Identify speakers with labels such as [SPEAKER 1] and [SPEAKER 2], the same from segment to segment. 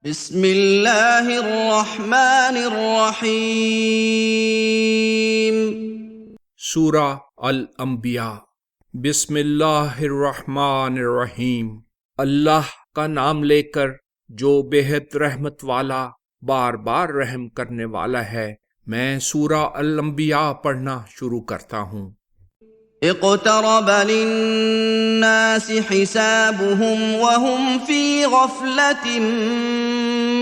[SPEAKER 1] بسم اللہ الرحمن الرحیم۔
[SPEAKER 2] سورہ الانبیاء۔ بسم اللہ الرحمن الرحیم۔ اللہ کا نام لے کر جو بےحد رحمت والا بار بار رحم کرنے والا ہے۔ میں سورہ الانبیاء پڑھنا شروع کرتا ہوں۔
[SPEAKER 1] اقترب للناس حسابهم وهم في غفلة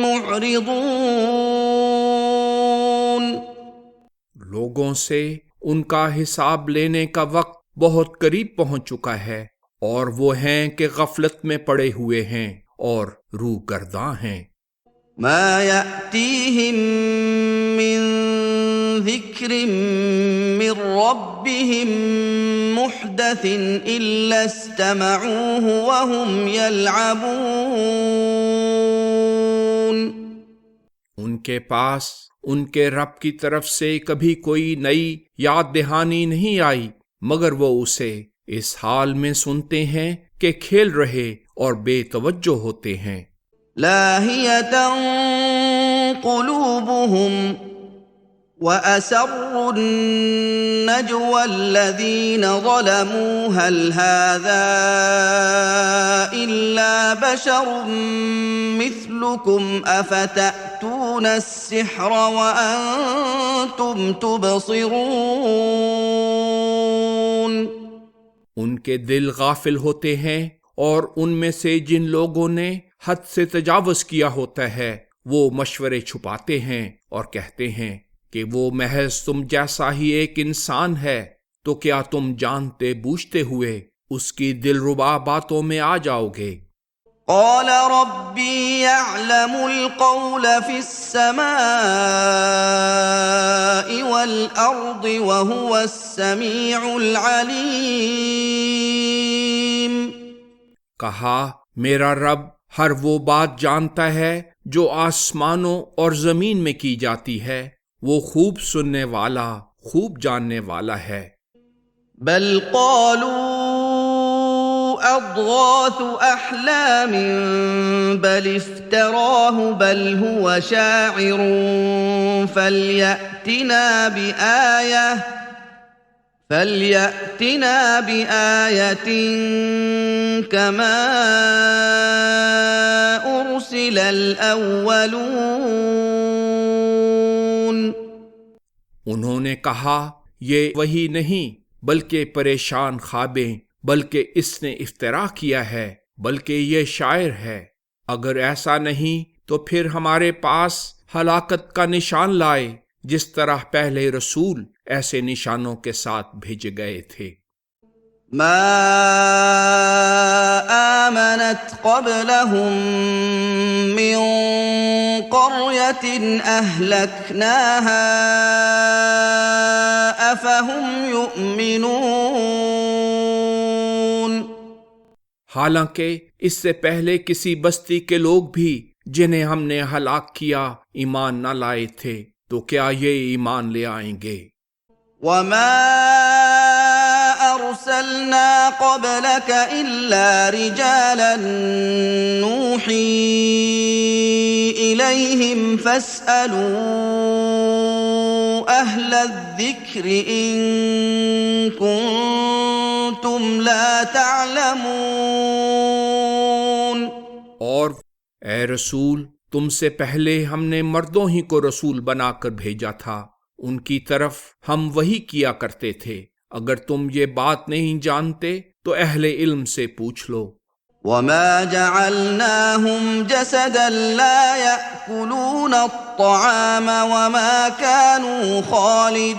[SPEAKER 1] معرضون۔
[SPEAKER 2] لوگوں سے ان کا حساب لینے کا وقت بہت قریب پہنچ چکا ہے، اور وہ ہیں کہ غفلت میں پڑے ہوئے ہیں اور روگرداں ہیں۔
[SPEAKER 1] ما يأتيهم من ذكر من ربهم محدث إلا استمعوه وهم يلعبون۔
[SPEAKER 2] ان کے پاس ان کے رب کی طرف سے کبھی کوئی نئی یاد دہانی نہیں آئی، مگر وہ اسے اس حال میں سنتے ہیں کہ کھیل رہے اور بے توجہ ہوتے ہیں۔
[SPEAKER 1] لاهية قلوبهم وأسروا النجوى الذين ظلموا هل هذا إلا بشر مثلكم أفتأتون السحر وأنتم تبصرون۔
[SPEAKER 2] ان کے دل غافل ہوتے ہیں، اور ان میں سے جن لوگوں نے حد سے تجاوز کیا ہوتا ہے وہ مشورے چھپاتے ہیں اور کہتے ہیں کہ وہ محض تم جیسا ہی ایک انسان ہے، تو کیا تم جانتے بوجھتے ہوئے اس کی دلربا باتوں میں آ جاؤ گے۔
[SPEAKER 1] قال ربي يعلم القول في السماء والأرض وهو السميع العليم۔
[SPEAKER 2] کہا میرا رب ہر وہ بات جانتا ہے جو آسمانوں اور زمین میں کی جاتی ہے، وہ خوب سننے والا، خوب جاننے والا ہے۔
[SPEAKER 1] بل قالوا أضغاث أحلام بل افتراه بل هو شاعر فليأتنا بآية كما أرسل الأولون۔
[SPEAKER 2] انہوں نے کہا یہ وہی نہیں بلکہ پریشان خوابیں، بلکہ اس نے افترا کیا ہے، بلکہ یہ شاعر ہے۔ اگر ایسا نہیں تو پھر ہمارے پاس ہلاکت کا نشان لائے، جس طرح پہلے رسول ایسے نشانوں کے ساتھ بھیجے گئے تھے۔
[SPEAKER 1] ما آمنت قبلهم من قرية أهلكناها أفهم يؤمنون۔
[SPEAKER 2] حالانکہ اس سے پہلے کسی بستی کے لوگ بھی جنہیں ہم نے ہلاک کیا ایمان نہ لائے تھے، تو کیا یہ ایمان لے آئیں گے؟
[SPEAKER 1] وما أرسلنا قبلك إلا رجالا نوحي إليهم فاسألوا أهل الذكر إن كنتم لا تعلمون۔
[SPEAKER 2] اور اے رسول، تم سے پہلے ہم نے مردوں ہی کو رسول بنا کر بھیجا تھا، ان کی طرف ہم وہی کیا کرتے تھے۔ اگر تم یہ بات نہیں جانتے تو اہل علم سے پوچھ لو۔
[SPEAKER 1] وما جعلناهم جسدا لا يأكلون الطعام وما كانوا خالدين۔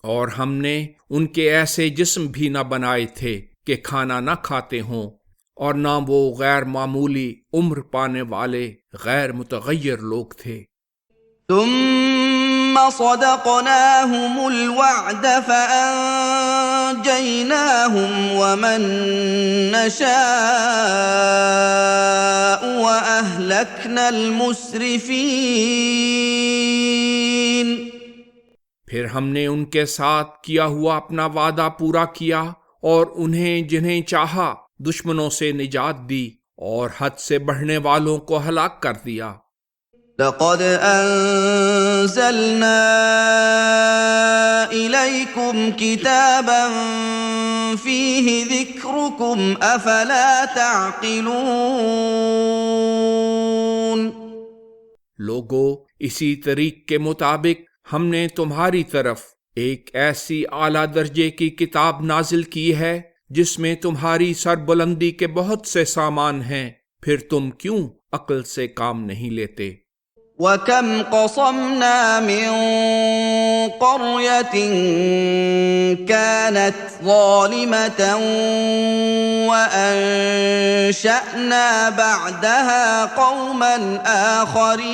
[SPEAKER 2] اور ہم نے ان کے ایسے جسم بھی نہ بنائے تھے کہ کھانا نہ کھاتے ہوں، اور نہ وہ غیر معمولی عمر پانے والے غیر متغیر لوگ تھے۔
[SPEAKER 1] ثم صدقناهم الوعد فأنجيناهم ومن نشاء وأهلكنا المسرفين۔
[SPEAKER 2] پھر ہم نے ان کے ساتھ کیا ہوا اپنا وعدہ پورا کیا، اور انہیں جنہیں چاہا دشمنوں سے نجات دی اور حد سے بڑھنے والوں کو ہلاک کر دیا۔
[SPEAKER 1] لقد انزلنا الیکم کتابا فیہ ذکرکم افلا تعقلون۔
[SPEAKER 2] لوگو، اسی طریق کے مطابق ہم نے تمہاری طرف ایک ایسی اعلیٰ درجے کی کتاب نازل کی ہے جس میں تمہاری سربلندی کے بہت سے سامان ہیں، پھر تم کیوں عقل سے کام نہیں لیتے؟
[SPEAKER 1] وَكَمْ قَصَمْنَا مِنْ قَرْيَةٍ كَانَتْ ظَالِمَةً وَأَنشَأْنَا بَعْدَهَا قَوْمًا آخَرِينَ۔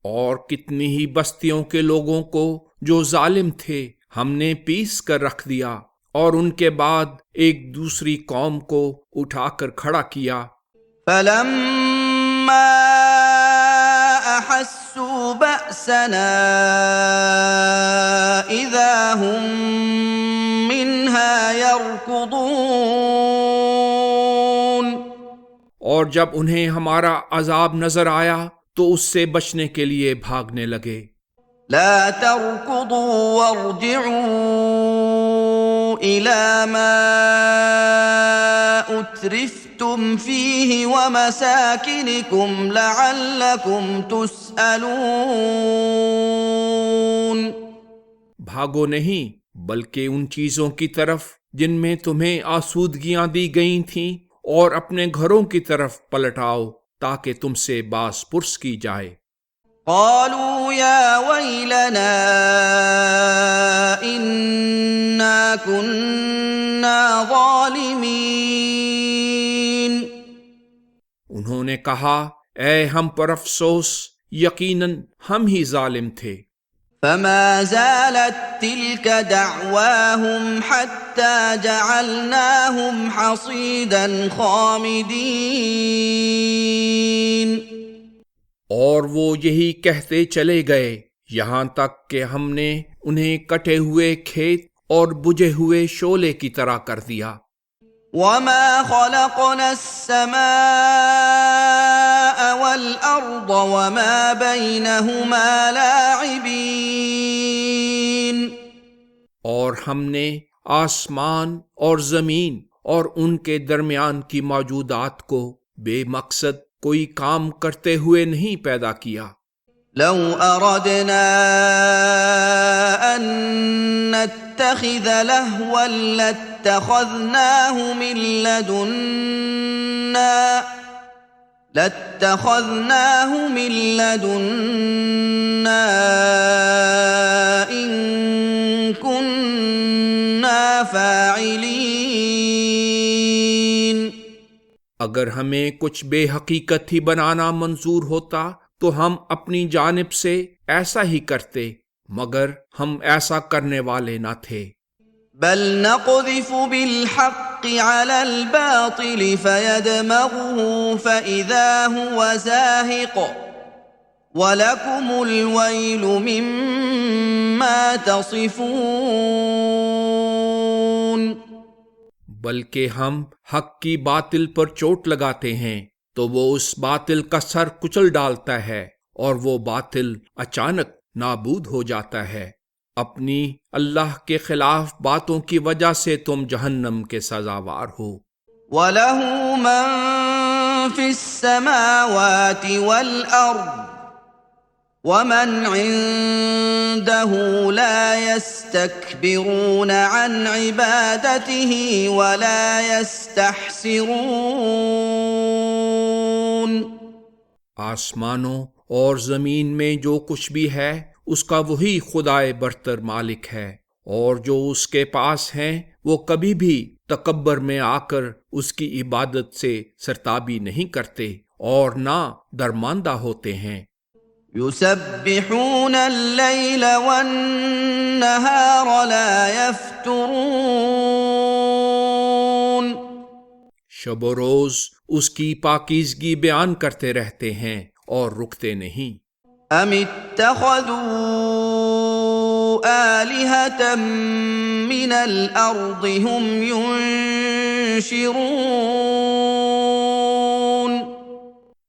[SPEAKER 2] اور کتنی ہی بستیوں کے لوگوں کو جو ظالم تھے ہم نے پیس کر رکھ دیا، اور ان کے بعد ایک دوسری قوم کو اٹھا کر کھڑا کیا۔
[SPEAKER 1] فَلَمَّا أَحَسُّوا بَأْسَنَا إِذَا هُمْ مِنْهَا يَرْكُضُونَ۔
[SPEAKER 2] اور جب انہیں ہمارا عذاب نظر آیا تو اس سے بچنے کے لیے بھاگنے لگے۔
[SPEAKER 1] لَا تَرْكُضُوا وَارْجِعُوا إِلَى مَا أُتْرِفْتُمْ فِيهِ وَمَسَاكِنِكُمْ لَعَلَّكُمْ تُسْأَلُونَ۔
[SPEAKER 2] بھاگو نہیں، بلکہ ان چیزوں کی طرف جن میں تمہیں آسودگیاں دی گئی تھیں، اور اپنے گھروں کی طرف پلٹ آؤ تاکہ تم سے باز پرس کی جائے۔
[SPEAKER 1] قالوا يا ويلنا إنا كنا ظالمين۔
[SPEAKER 2] انہوں نے کہا، اے ہم پر افسوس، یقیناً ہم ہی ظالم تھے۔
[SPEAKER 1] فما زالت تلك دعواهم حتى جعلناهم حصيدا خامدين۔
[SPEAKER 2] اور وہ یہی کہتے چلے گئے یہاں تک کہ ہم نے انہیں کٹے ہوئے کھیت اور بجھے ہوئے شعلے کی طرح کر دیا۔
[SPEAKER 1] وما خلقنا السماء والأرض وما بينهما لاعبين۔
[SPEAKER 2] اور ہم نے آسمان اور زمین اور ان کے درمیان کی موجودات کو بے مقصد کوئی کام کرتے ہوئے نہیں پیدا کیا۔
[SPEAKER 1] لو أردنا أن نتخذ لهوا لاتخذناه من لدنا إن كنا فاعلين۔
[SPEAKER 2] اگر ہمیں کچھ بے حقیقت ہی بنانا منظور ہوتا تو ہم اپنی جانب سے ایسا ہی کرتے، مگر ہم ایسا کرنے والے نہ تھے۔
[SPEAKER 1] بل نقذف بالحق على الباطل فيدمغه فإذا هو زاهق وَلَكُمُ الْوَيْلُ مِمَّا تَصِفُونَ۔
[SPEAKER 2] بلکہ ہم حق کی باطل پر چوٹ لگاتے ہیں تو وہ اس باطل کا سر کچل ڈالتا ہے، اور وہ باطل اچانک نابود ہو جاتا ہے۔ اپنی اللہ کے خلاف باتوں کی وجہ سے تم جہنم کے سزاوار ہو۔
[SPEAKER 1] وَلَهُ مَن فِي السَّمَاوَاتِ وَالْأَرْضِ وَمَنْ عِندَهُ لَا يَسْتَكْبِرُونَ عَنْ عِبَادَتِهِ وَلَا يَسْتَحْسِرُونَ۔
[SPEAKER 2] آسمانوں اور زمین میں جو کچھ بھی ہے اس کا وہی خدائے برتر مالک ہے، اور جو اس کے پاس ہیں وہ کبھی بھی تکبر میں آ کر اس کی عبادت سے سرتابی نہیں کرتے اور نہ درماندہ ہوتے ہیں۔
[SPEAKER 1] يسبحون الليل والنهار لا يفترون۔
[SPEAKER 2] شب و روز اس کی پاکیزگی بیان کرتے رہتے ہیں اور رکتے نہیں۔
[SPEAKER 1] ام اتخذوا آلهة من الأرض هم ينشرون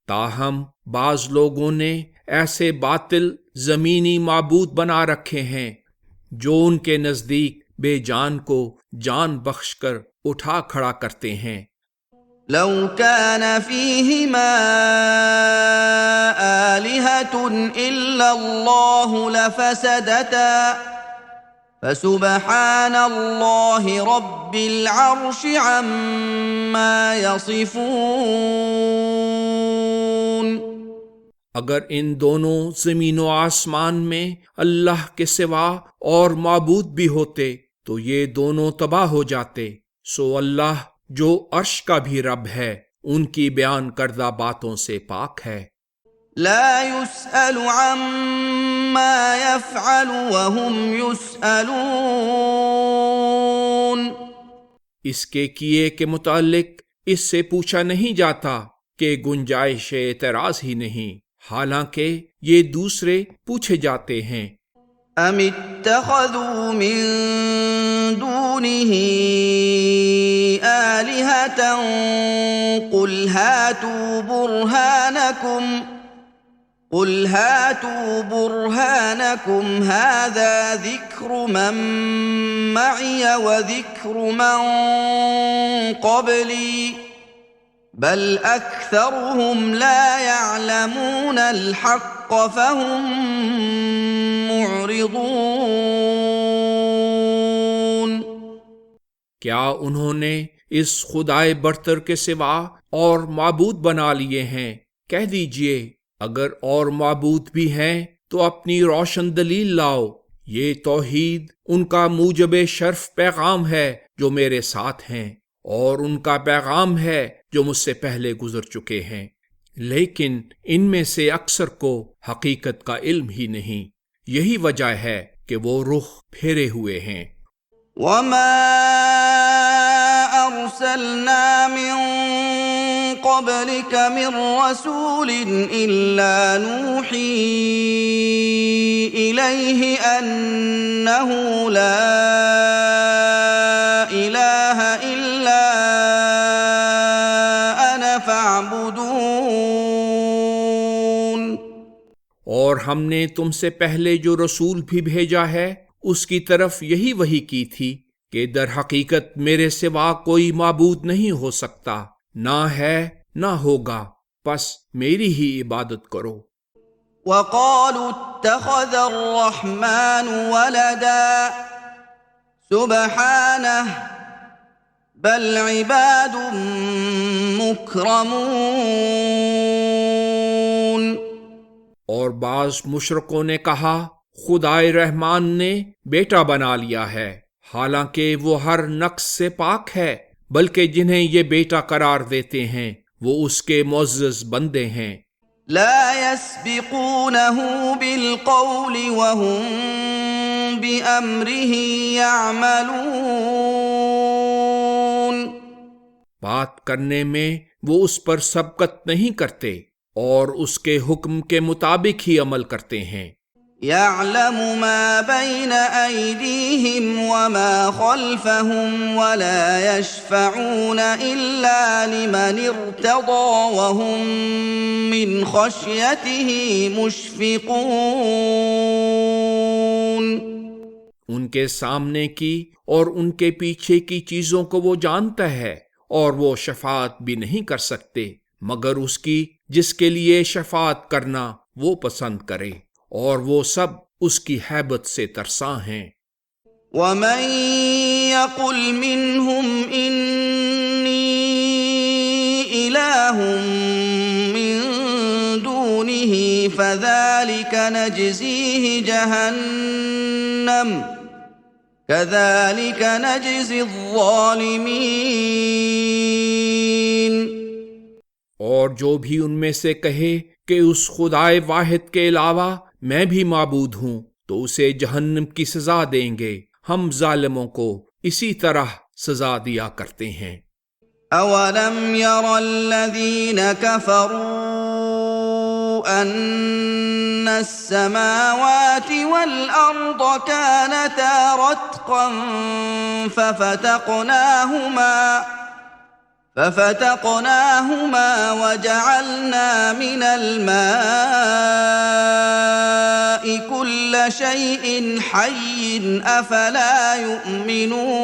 [SPEAKER 2] تاہم بعض لوگوں نے ایسے باطل زمینی معبود بنا رکھے ہیں جو ان کے نزدیک بے جان کو جان بخش کر اٹھا کھڑا کرتے ہیں۔
[SPEAKER 1] لو كان فيهما آلهة إلا الله لفسدتا فسبحان الله رب العرش عما يصفون۔
[SPEAKER 2] اگر ان دونوں زمین و آسمان میں اللہ کے سوا اور معبود بھی ہوتے تو یہ دونوں تباہ ہو جاتے، سو اللہ جو عرش کا بھی رب ہے ان کی بیان کردہ باتوں سے پاک ہے۔
[SPEAKER 1] لا يسأل عما يفعل وهم يسألون۔
[SPEAKER 2] اس کے کیے کے متعلق اس سے پوچھا نہیں جاتا کہ گنجائش اعتراض ہی نہیں، حالانکہ یہ دوسرے پوچھے جاتے ہیں۔
[SPEAKER 1] ام اتخذوا من دونه آلهة قل هاتوا برهانكم هذا ذكر من معي وذكر من قبلي بل أكثرهم لا يعلمون الحق فهم معرضون۔
[SPEAKER 2] کیا انہوں نے اس خدائے برتر کے سوا اور معبود بنا لیے ہیں؟ کہہ دیجئے اگر اور معبود بھی ہیں تو اپنی روشن دلیل لاؤ۔ یہ توحید ان کا موجب شرف پیغام ہے جو میرے ساتھ ہیں، اور ان کا پیغام ہے جو مجھ سے پہلے گزر چکے ہیں، لیکن ان میں سے اکثر کو حقیقت کا علم ہی نہیں۔ یہی وجہ ہے کہ وہ رخ پھیرے ہوئے ہیں۔
[SPEAKER 1] وما أرسلنا من قبلك من رسول إلا نوحي إليه أنه لا إله إلا أنا فاعبدون۔
[SPEAKER 2] اور ہم نے تم سے پہلے جو رسول بھی بھیجا ہے اس کی طرف یہی وحی کی تھی کہ در حقیقت میرے سوا کوئی معبود نہیں ہو سکتا، نہ ہے نہ ہوگا، پس میری ہی عبادت کرو۔
[SPEAKER 1] وقالوا اتخذ الرحمن ولدا سبحانه بل عباد مکرمون۔
[SPEAKER 2] اور بعض مشرکوں نے کہا خدائے رحمان نے بیٹا بنا لیا ہے، حالانکہ وہ ہر نقص سے پاک ہے، بلکہ جنہیں یہ بیٹا قرار دیتے ہیں وہ اس کے معزز بندے ہیں۔
[SPEAKER 1] لا يسبقونه بالقول وهم بأمره يعملون۔
[SPEAKER 2] بات کرنے میں وہ اس پر سبقت نہیں کرتے اور اس کے حکم کے مطابق ہی عمل کرتے ہیں۔
[SPEAKER 1] يعلم ما بين أيديهم وما خلفهم ولا يشفعون إلا لمن ارتضى وهم من خشيته مشفقون۔
[SPEAKER 2] ان کے سامنے کی اور ان کے پیچھے کی چیزوں کو وہ جانتا ہے، اور وہ شفاعت بھی نہیں کر سکتے مگر اس کی جس کے لیے شفاعت کرنا وہ پسند کرے، اور وہ سب اس کی ہیبت سے ترساں ہیں۔
[SPEAKER 1] وَمَن يَقُلْ مِنْهُمْ إِنِّي إِلَٰهٌ مِّن دُونِهِ فَذَلِكَ نَجْزِيهِ جَهَنَّمَ كَذَلِكَ نَجْزِي الظَّالِمِينَ۔
[SPEAKER 2] اور جو بھی ان میں سے کہے کہ اس خدائے واحد کے علاوہ میں بھی معبود ہوں تو اسے جہنم کی سزا دیں گے، ہم ظالموں کو اسی طرح سزا دیا کرتے ہیں۔
[SPEAKER 1] اولم ير الذين كفروا أن السماوات والأرض كانتا رتقا ففتقناهما وجعلنا من الماء كل شيء حي أفلا يؤمنون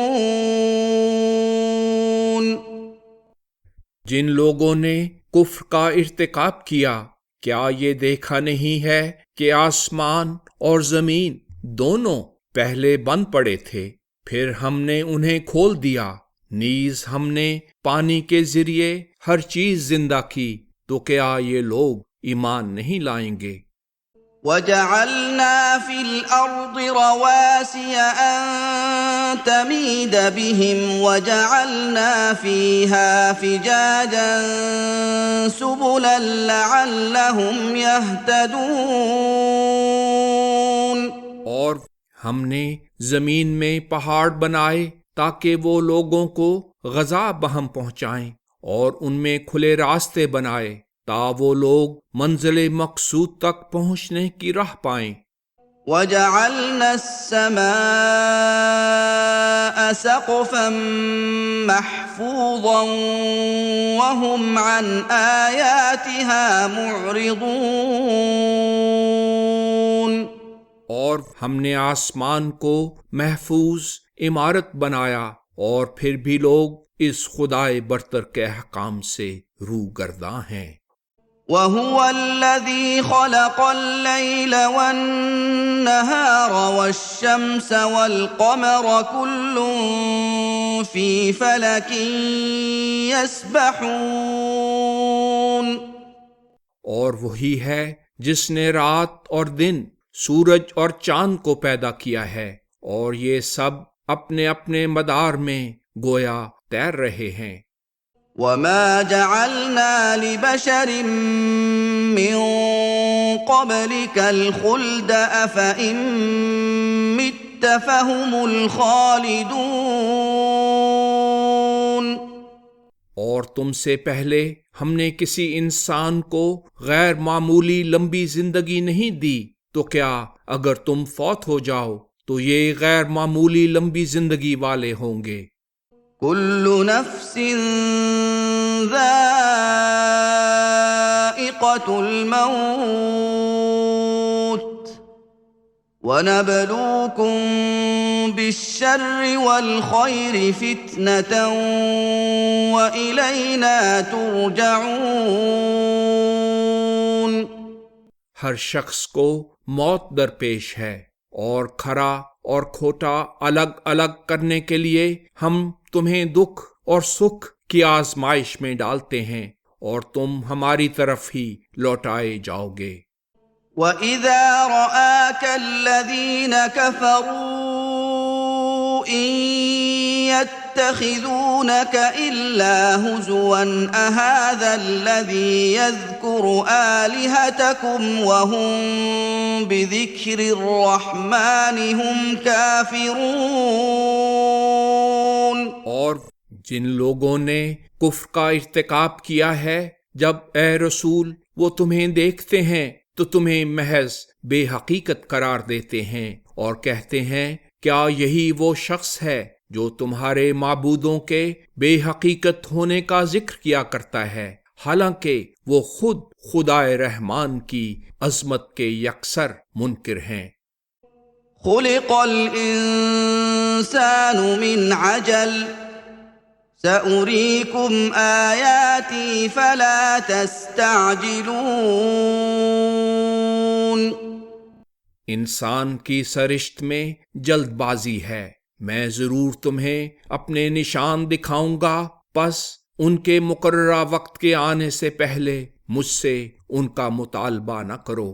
[SPEAKER 2] جن لوگوں نے کفر کا ارتکاب کیا، کیا یہ دیکھا نہیں ہے کہ آسمان اور زمین دونوں پہلے بند پڑے تھے، پھر ہم نے انہیں کھول دیا، نیز ہم نے پانی کے ذریعے ہر چیز زندہ کی، تو کیا یہ لوگ ایمان نہیں لائیں گے؟
[SPEAKER 1] وَجَعَلْنَا فِي الْأَرْضِ رَوَاسِيَ أَن تَمِيدَ بِهِمْ وَجَعَلْنَا فِيهَا فِجَاجًا سُبُلًا لَعَلَّهُمْ يَهْتَدُونَ
[SPEAKER 2] اور ہم نے زمین میں پہاڑ بنائے تاکہ وہ لوگوں کو غذا بہم پہنچائیں، اور ان میں کھلے راستے بنائے تا وہ لوگ منزل مقصود تک پہنچنے کی راہ پائیں۔
[SPEAKER 1] وَجَعَلْنَا السَّمَاءَ سَقْفًا مَحْفُوظًا وَهُمْ عَنْ آيَاتِهَا مُعْرِضُونَ
[SPEAKER 2] اور ہم نے آسمان کو محفوظ عمارت بنایا، اور پھر بھی لوگ اس خدائے برتر کے احکام سے روگرداں ہیں۔
[SPEAKER 1] وَهُوَ الَّذِي خَلَقَ اللَّيْلَ وَالنَّهَارَ وَالشَّمْسَ وَالْقَمَرَ كُلٌّ فِي فَلَكٍ يَسْبَحُونَ
[SPEAKER 2] اور وہی ہے جس نے رات اور دن، سورج اور چاند کو پیدا کیا ہے، اور یہ سب اپنے اپنے مدار میں گویا تیر رہے ہیں۔
[SPEAKER 1] وَمَا جَعَلْنَا لِبَشَرٍ مِّن قَبْلِكَ الْخُلْدَ أَفَإِن مِّتَّ فَهُمُ الْخَالِدُونَ
[SPEAKER 2] اور تم سے پہلے ہم نے کسی انسان کو غیر معمولی لمبی زندگی نہیں دی، تو کیا اگر تم فوت ہو جاؤ تو یہ غیر معمولی لمبی زندگی والے ہوں گے۔
[SPEAKER 1] كُلُّ نَفْسٍ ذَائِقَةُ الْمَوْتِ وَنَبْلُوكُم بِالشَّرِّ وَالْخَيْرِ فِتْنَةً وَإِلَيْنَا تُرْجَعُونَ
[SPEAKER 2] ہر شخص کو موت درپیش ہے، اور کھرا اور کھوٹا الگ الگ کرنے کے لیے ہم تمہیں دکھ اور سکھ کی آزمائش میں ڈالتے ہیں، اور تم ہماری طرف ہی لوٹائے جاؤ گے۔
[SPEAKER 1] وَإِذَا رَآكَ الَّذِينَ كَفَرُوا إِن يَتَّخِذُونَكَ إِلَّا هُزُوًا أَهَٰذَا الَّذِي يَذْكُرُ آلِهَتَكُمْ وَهُم بِذِكْرِ الرَّحْمَٰنِ هُمْ كَافِرُونَ
[SPEAKER 2] اور جن لوگوں نے کفر کا ارتکاب کیا ہے، جب اے رسول وہ تمہیں دیکھتے ہیں تو تمہیں محض بے حقیقت قرار دیتے ہیں، اور کہتے ہیں کیا یہی وہ شخص ہے جو تمہارے معبودوں کے بے حقیقت ہونے کا ذکر کیا کرتا ہے، حالانکہ وہ خود خدائے رحمان کی عظمت کے یکسر منکر ہیں۔
[SPEAKER 1] خُلِقَ الْإِنسَانُ مِنْ عَجَلٍ سَأُرِيكُمْ آيَاتِي فَلَا تَسْتَعْجِلُونَ
[SPEAKER 2] انسان کی سرشت میں جلد بازی ہے، میں ضرور تمہیں اپنے نشان دکھاؤں گا، پس ان کے مقررہ وقت کے آنے سے پہلے مجھ سے ان کا مطالبہ نہ کرو۔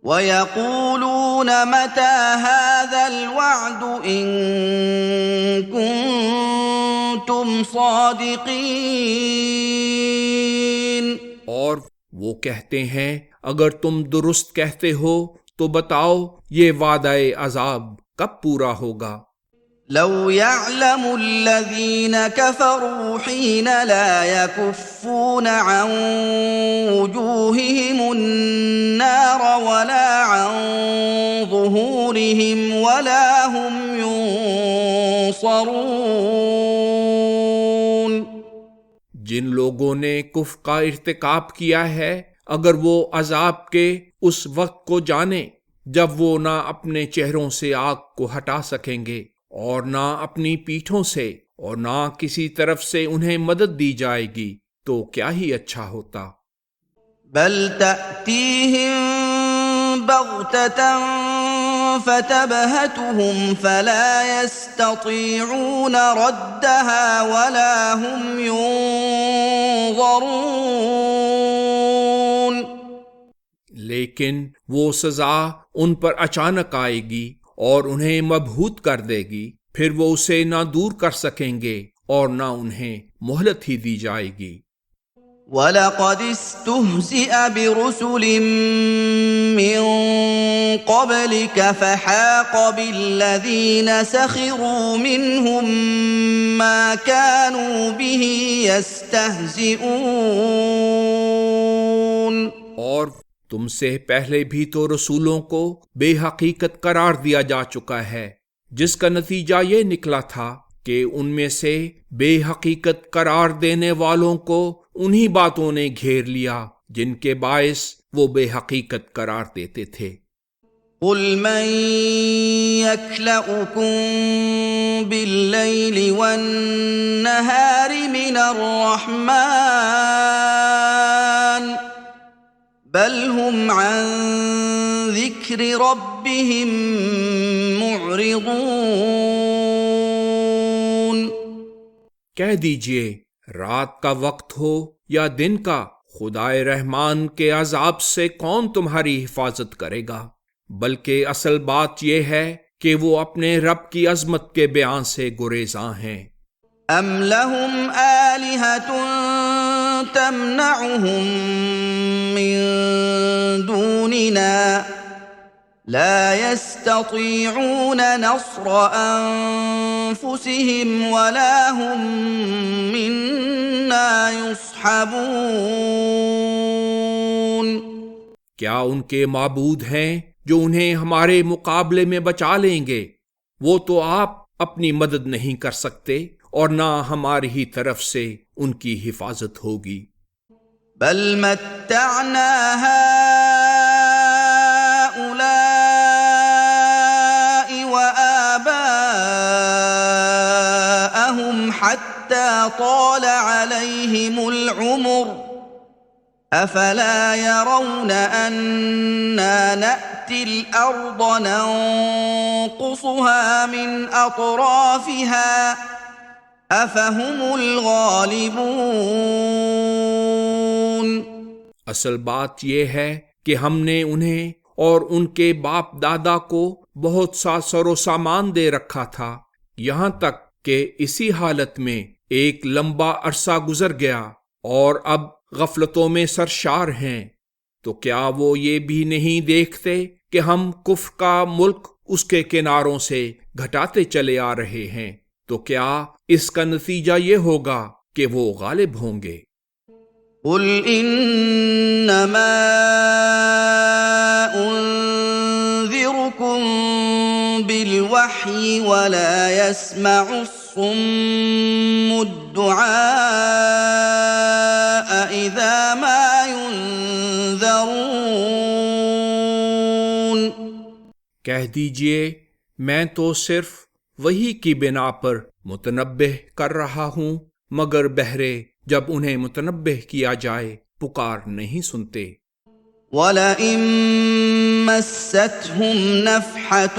[SPEAKER 1] وَيَقُولُونَ مَتَى هَٰذَا الْوَعْدُ إِن كُنتُمْ صَادِقِينَ
[SPEAKER 2] اور وہ کہتے ہیں اگر تم درست کہتے ہو تو بتاؤ یہ وعدہ عذاب کب پورا ہوگا؟
[SPEAKER 1] لو يعلم الذين كفروا حين لا يكفون عن وجوههم النار ولا عن ظهورهم ولا هم ينصرون.
[SPEAKER 2] جن لوگوں نے کفر کا ارتکاب کیا ہے اگر وہ عذاب کے اس وقت کو جانیں جب وہ نہ اپنے چہروں سے آگ کو ہٹا سکیں گے اور نہ اپنی پیٹھوں سے اور نہ کسی طرف سے انہیں مدد دی جائے گی تو کیا ہی اچھا ہوتا.
[SPEAKER 1] بل تأتيهم بغتة فتبهتهم فلا يستطيعون ردها ولا هم ينظرون.
[SPEAKER 2] لیکن وہ سزا ان پر اچانک آئے گی اور انہیں مبہوت کر دے گی، پھر وہ اسے نہ دور کر سکیں گے اور نہ انہیں مہلت ہی دی جائے گی.
[SPEAKER 1] وَلَقَدِ اسْتُهْزِئَ بِرُسُلٍ مِّن قَبْلِكَ فَحَاقَ بِالَّذِينَ سَخِرُوا مِنْهُم مَّا كَانُوا بِهِ يَسْتَهْزِئُونَ.
[SPEAKER 2] اور تم سے پہلے بھی تو رسولوں کو بے حقیقت قرار دیا جا چکا ہے، جس کا نتیجہ یہ نکلا تھا کہ ان میں سے بے حقیقت قرار دینے والوں کو انہی باتوں نے گھیر لیا جن کے باعث وہ بے حقیقت قرار دیتے تھے.
[SPEAKER 1] قُلْ مَن يَكْلَؤُكُم بِاللَّيْلِ وَالنَّهَارِ مِنَ الرَّحْمَٰنِ بل هم عن ذکر ربهم معرضون.
[SPEAKER 2] کہہ دیجئے رات کا وقت ہو یا دن کا، خدائے رحمان کے عذاب سے کون تمہاری حفاظت کرے گا؟ بلکہ اصل بات یہ ہے کہ وہ اپنے رب کی عظمت کے بیان سے گریزاں ہیں.
[SPEAKER 1] ام لهم آلهة تمنعهم من دوننا لا يستطيعون نصر أنفسهم ولا هم منا يصحبون.
[SPEAKER 2] کیا ان کے معبود ہیں جو انہیں ہمارے مقابلے میں بچا لیں گے؟ وہ تو آپ اپنی مدد نہیں کر سکتے اور نہ ہماری ہی طرف سے ان کی حفاظت ہوگی.
[SPEAKER 1] بل متعنا هؤلاء وآباءهم حتى طال عليهم العمر أفلا يرون أنا نأتي الأرض ننقصها من أطرافها أفهم الغالبون.
[SPEAKER 2] اصل بات یہ ہے کہ ہم نے انہیں اور ان کے باپ دادا کو بہت سا سر و سامان دے رکھا تھا، یہاں تک کہ اسی حالت میں ایک لمبا عرصہ گزر گیا اور اب غفلتوں میں سرشار ہیں. تو کیا وہ یہ بھی نہیں دیکھتے کہ ہم کفر کا ملک اس کے کناروں سے گھٹاتے چلے آ رہے ہیں؟ تو کیا اس کا نتیجہ یہ ہوگا کہ وہ غالب ہوں گے؟
[SPEAKER 1] قل انما انذركم بالوحي ولا يسمع الصم الدعاء اذا ما ينذرون.
[SPEAKER 2] کہہ دیجئے میں تو صرف وحی کی بنا پر متنبہ کر رہا ہوں، مگر بہرے جب انہیں متنبہ کیا جائے پکار نہیں سنتے.
[SPEAKER 1] وَلَئِن مَّسَّتْهُمْ نَفْحَةٌ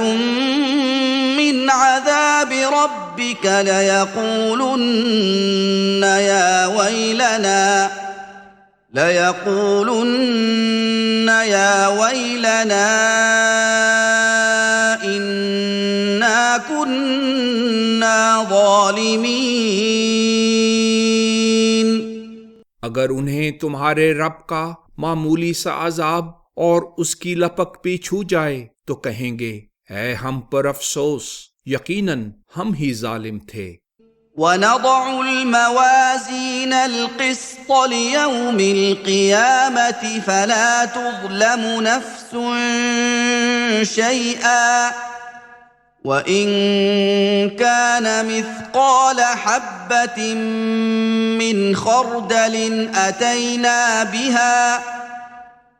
[SPEAKER 1] مِّنْ عَذَابِ رَبِّكَ لَيَقُولُنَّ يَا وَيْلَنَا إِنَّا كُنَّا ظَالِمِينَ.
[SPEAKER 2] اگر انہیں تمہارے رب کا معمولی سا عذاب اور اس کی لپک بھی چھو جائے تو کہیں گے اے ہم پر افسوس، یقیناً ہم ہی ظالم تھے۔
[SPEAKER 1] وَنَضَعُ الْمَوَازِينَ الْقِسْطَ لِيَوْمِ الْقِيَامَةِ فَلَا تُظْلَمُ نَفْسٌ شَيْئًا وَإِن كَانَ مِثْقَالَ حَبَّةٍ مِّنْ خَرْدَلٍ أَتَيْنَا بِهَا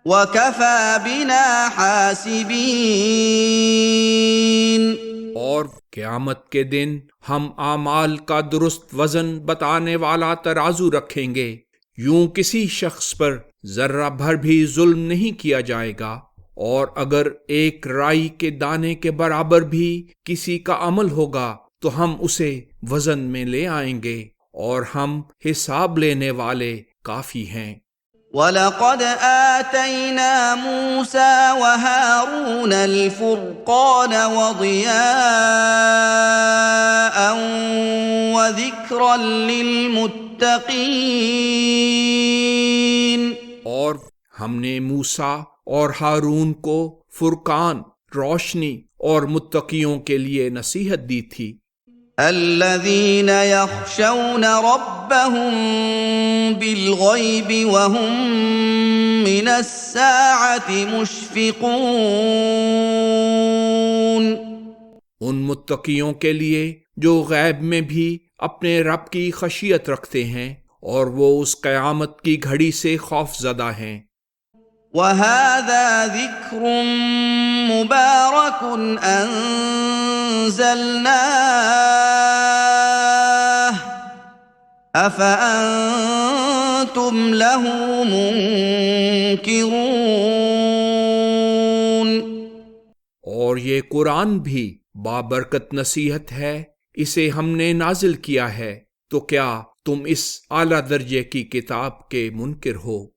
[SPEAKER 1] وَكَفَى بِنَا حَاسِبِينَ۔
[SPEAKER 2] اور قیامت کے دن ہم اعمال کا درست وزن بتانے والا ترازو رکھیں گے، یوں کسی شخص پر ذرہ بھر بھی ظلم نہیں کیا جائے گا، اور اگر ایک رائی کے دانے کے برابر بھی کسی کا عمل ہوگا تو ہم اسے وزن میں لے آئیں گے، اور ہم حساب لینے والے کافی ہیں۔
[SPEAKER 1] وَلَقَدْ آتَيْنَا مُوسَى وَهَارُونَ الْفُرْقَانَ وَضِيَاءً وَذِكْرًا لِّلْمُتَّقِينَ۔
[SPEAKER 2] اور ہم نے موسیٰ اور ہارون کو فرقان، روشنی اور متقیوں کے لیے نصیحت دی تھی۔
[SPEAKER 1] الذين يخشون ربهم بالغيب وهم من الساعة مشفقون۔
[SPEAKER 2] ان متقیوں کے لیے جو غیب میں بھی اپنے رب کی خشیت رکھتے ہیں اور وہ اس قیامت کی گھڑی سے خوف زدہ ہیں۔
[SPEAKER 1] وَهَذَا ذِكْرٌ مُبَارَكٌ أَنزَلْنَاهُ أَفَأَنتُمْ لَهُ مُنكِرُونَ۔
[SPEAKER 2] اور یہ قرآن بھی بابرکت نصیحت ہے، اسے ہم نے نازل کیا ہے، تو کیا تم اس اعلیٰ درجے کی کتاب کے منکر ہو؟